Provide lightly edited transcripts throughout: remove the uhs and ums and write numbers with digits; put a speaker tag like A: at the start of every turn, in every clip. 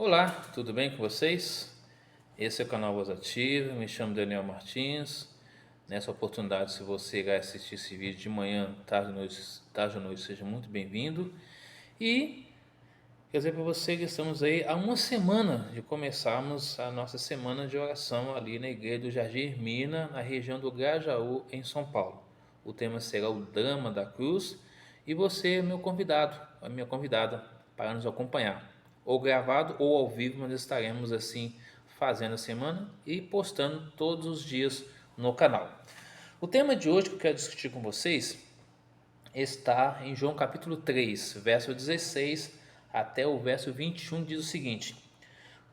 A: Olá, tudo bem com vocês? Esse é o canal Voz Ativa, me chamo Daniel Martins. Nessa oportunidade, se você irá assistir esse vídeo de manhã, tarde ou noite, seja muito bem-vindo. E quer dizer para você que estamos aí há uma semana de começarmos a nossa semana de oração ali na igreja do Jardim Hermina, na região do Grajaú, em São Paulo. O tema será o drama da cruz e você é meu convidado, a minha convidada, para nos acompanhar, ou gravado ou ao vivo, mas estaremos assim fazendo a semana e postando todos os dias no canal. O tema de hoje que eu quero discutir com vocês está em João capítulo 3, verso 16 até o verso 21, diz o seguinte: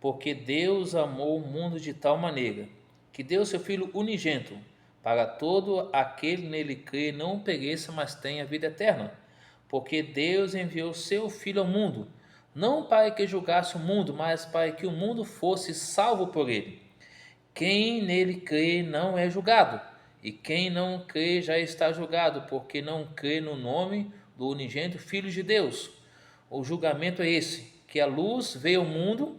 A: Porque Deus amou o mundo de tal maneira, que deu seu Filho unigênito, para todo aquele nele crê não pereça, mas tenha vida eterna. Porque Deus enviou seu Filho ao mundo, não para que julgasse o mundo, mas para que o mundo fosse salvo por ele. Quem nele crê não é julgado, e quem não crê já está julgado, porque não crê no nome do unigênito Filho de Deus. O julgamento é esse, que a luz veio ao mundo,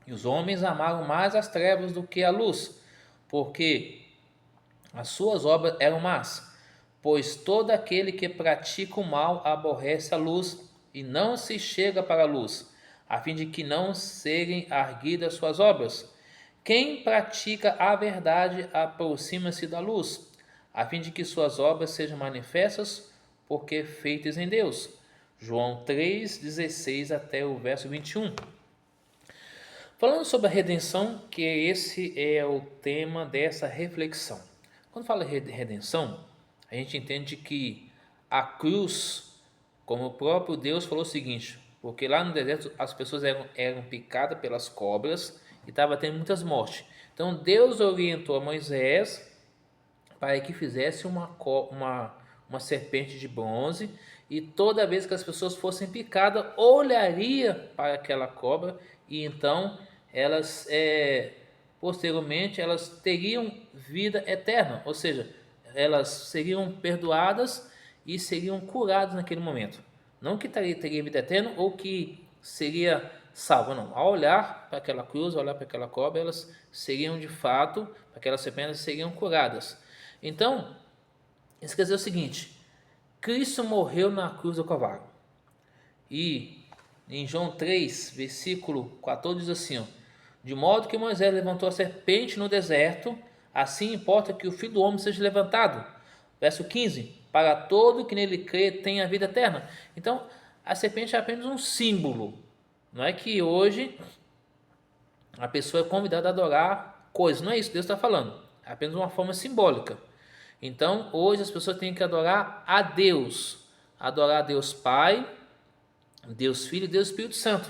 A: e os homens amaram mais as trevas do que a luz, porque as suas obras eram más. Pois todo aquele que pratica o mal aborrece a luz, e não se chega para a luz, a fim de que não serem arguidas suas obras. Quem pratica a verdade aproxima-se da luz, a fim de que suas obras sejam manifestas, porque feitas em Deus. João 3,16 até o verso 21. Falando sobre a redenção, que esse é o tema dessa reflexão. Quando fala redenção, a gente entende que a cruz, como o próprio Deus falou o seguinte, porque lá no deserto as pessoas eram picadas pelas cobras e estava tendo muitas mortes. Então Deus orientou a Moisés para que fizesse uma serpente de bronze, e toda vez que as pessoas fossem picadas, olharia para aquela cobra, e então elas posteriormente elas teriam vida eterna, ou seja, elas seriam perdoadas e seriam curadas naquele momento. Não que teria vida eterna ou que seria salvo, não. Ao olhar para aquela cruz, ao olhar para aquela cobra, elas seriam de fato, aquelas serpentes seriam curadas. Então, isso quer dizer o seguinte: Cristo morreu na cruz do Calvário. E em João 3, versículo 14 diz assim, ó, de modo que Moisés levantou a serpente no deserto, assim importa que o Filho do Homem seja levantado. Verso 15, para todo que nele crê tenha vida eterna. Então, a serpente é apenas um símbolo. Não é que hoje a pessoa é convidada a adorar coisas, não é isso que Deus está falando. É apenas uma forma simbólica. Então, hoje as pessoas têm que adorar a Deus Pai, Deus Filho e Deus Espírito Santo,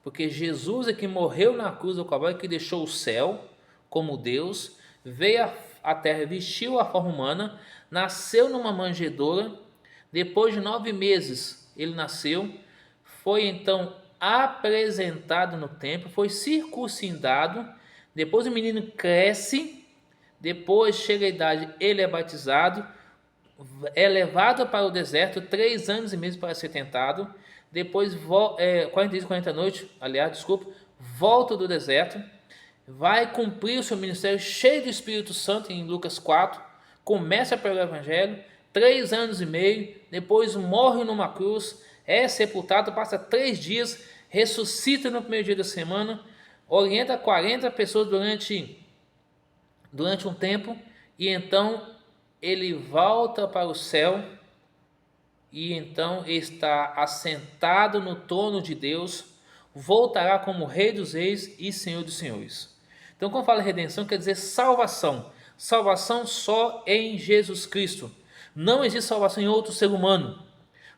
A: porque Jesus é que morreu na cruz do Calvário, que deixou o céu como Deus, veio à terra, vestiu a forma humana, nasceu numa manjedoura, depois de 9 meses ele nasceu, foi então apresentado no templo, foi circuncidado, depois o menino cresce, depois chega a idade, ele é batizado, é levado para o deserto 3 anos e meio para ser tentado, depois 40 dias e 40 noites, aliás, desculpa, volta do deserto, vai cumprir o seu ministério cheio do Espírito Santo em Lucas 4, começa a pregar o evangelho, 3 anos e meio, depois morre numa cruz, é sepultado, passa 3 dias, ressuscita no primeiro dia da semana, orienta 40 pessoas durante um tempo, e então ele volta para o céu, e então está assentado no trono de Deus, voltará como Rei dos Reis e Senhor dos Senhores. Então, quando fala redenção, quer dizer salvação. Salvação só em Jesus Cristo. Não existe salvação em outro ser humano.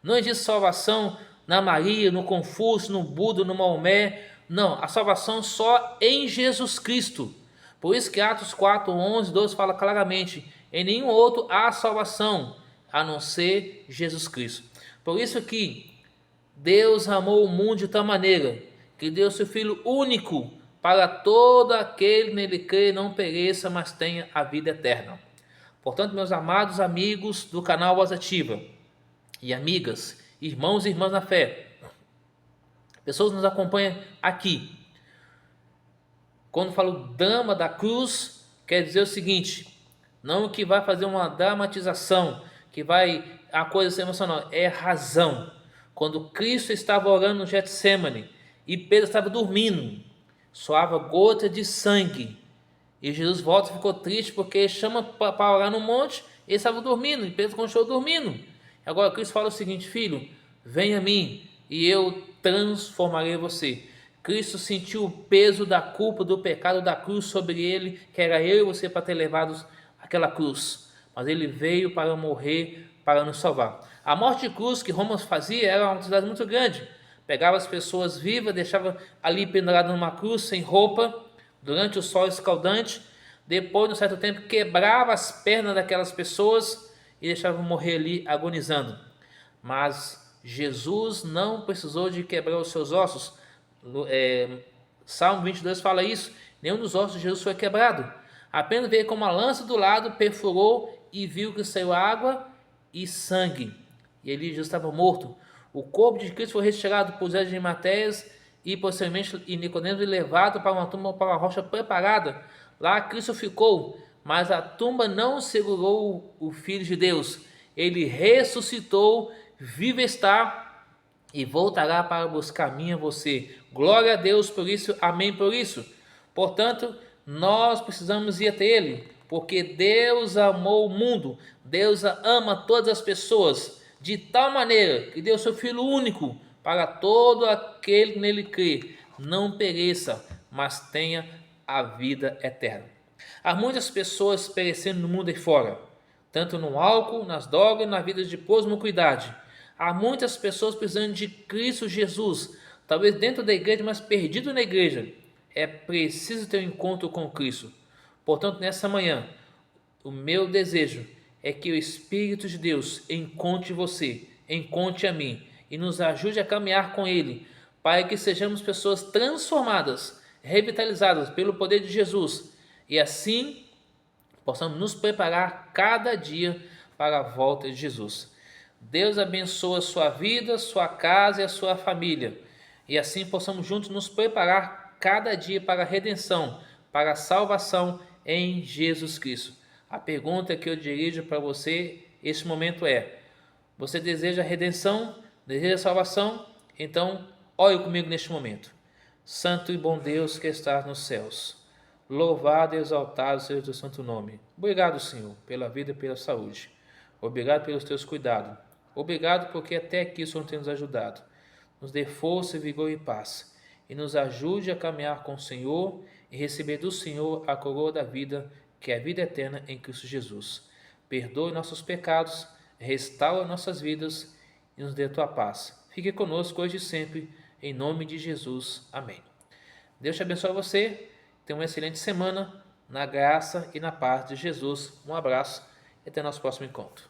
A: Não existe salvação na Maria, no Confúcio, no Buda, no Maomé. Não, a salvação só em Jesus Cristo. Por isso que Atos 4, 11, 12 fala claramente: em nenhum outro há salvação, a não ser Jesus Cristo. Por isso que Deus amou o mundo de tal maneira que deu seu Filho único, para todo aquele nele crê não pereça, mas tenha a vida eterna. Portanto, meus amados amigos do canal Voz Ativa e amigas, irmãos e irmãs na fé, pessoas que nos acompanham aqui, Quando falo drama da cruz, quer dizer o seguinte, não que vai fazer uma dramatização, que vai a coisa ser emocional, é razão. Quando Cristo estava orando no Getsemane e Pedro estava dormindo, soava gota de sangue. E Jesus volta e ficou triste porque chama para orar no monte, ele estava dormindo e Pedro continuou dormindo. Agora Cristo fala o seguinte: filho, venha a mim e eu transformarei você. Cristo sentiu o peso da culpa, do pecado da cruz sobre ele, que era eu e você para ter levado aquela cruz. Mas ele veio para morrer, para nos salvar. A morte de cruz que Roma fazia era uma atividade muito grande. Pegava as pessoas vivas, deixava ali pendurado numa cruz, sem roupa, durante o sol escaldante. Depois, de um certo tempo, quebrava as pernas daquelas pessoas e deixava morrer ali agonizando. Mas Jesus não precisou de quebrar os seus ossos. Salmo 22 fala isso. Nenhum dos ossos de Jesus foi quebrado. Apenas veio com uma lança do lado, perfurou e viu que saiu água e sangue. E ali Jesus estava morto. O corpo de Cristo foi retirado por José de Arimateias e posteriormente Nicodemos levado para uma tumba, para uma rocha preparada. Lá Cristo ficou, mas a tumba não segurou o Filho de Deus. Ele ressuscitou, vivo está e voltará para buscar mim e você. Glória a Deus por isso, amém por isso. Portanto, nós precisamos ir até Ele, porque Deus amou o mundo, Deus ama todas as pessoas, de tal maneira que deu seu Filho único para todo aquele que nele crê, não pereça, mas tenha a vida eterna. Há muitas pessoas perecendo no mundo aí fora, tanto no álcool, nas drogas, na vida de promiscuidade. Há muitas pessoas precisando de Cristo Jesus, talvez dentro da igreja, mas perdido na igreja. É preciso ter um encontro com Cristo. Portanto, nessa manhã, o meu desejo é que o Espírito de Deus encontre você, encontre a mim e nos ajude a caminhar com Ele, para que sejamos pessoas transformadas, revitalizadas pelo poder de Jesus e assim possamos nos preparar cada dia para a volta de Jesus. Deus abençoe a sua vida, sua casa e a sua família, e assim possamos juntos nos preparar cada dia para a redenção, para a salvação em Jesus Cristo. A pergunta que eu dirijo para você neste momento é: você deseja a redenção? Deseja a salvação? Então, ore comigo neste momento. Santo e bom Deus que estás nos céus, louvado e exaltado seja o teu santo nome. Obrigado, Senhor, pela vida e pela saúde. Obrigado pelos teus cuidados. Obrigado porque até aqui o Senhor tem nos ajudado. Nos dê força, vigor e paz. E nos ajude a caminhar com o Senhor e receber do Senhor a coroa da vida, que é a vida eterna em Cristo Jesus. Perdoe nossos pecados, restaura nossas vidas e nos dê a tua paz. Fique conosco hoje e sempre, em nome de Jesus. Amém. Deus te abençoe você. Tenha uma excelente semana, na graça e na paz de Jesus. Um abraço e até nosso próximo encontro.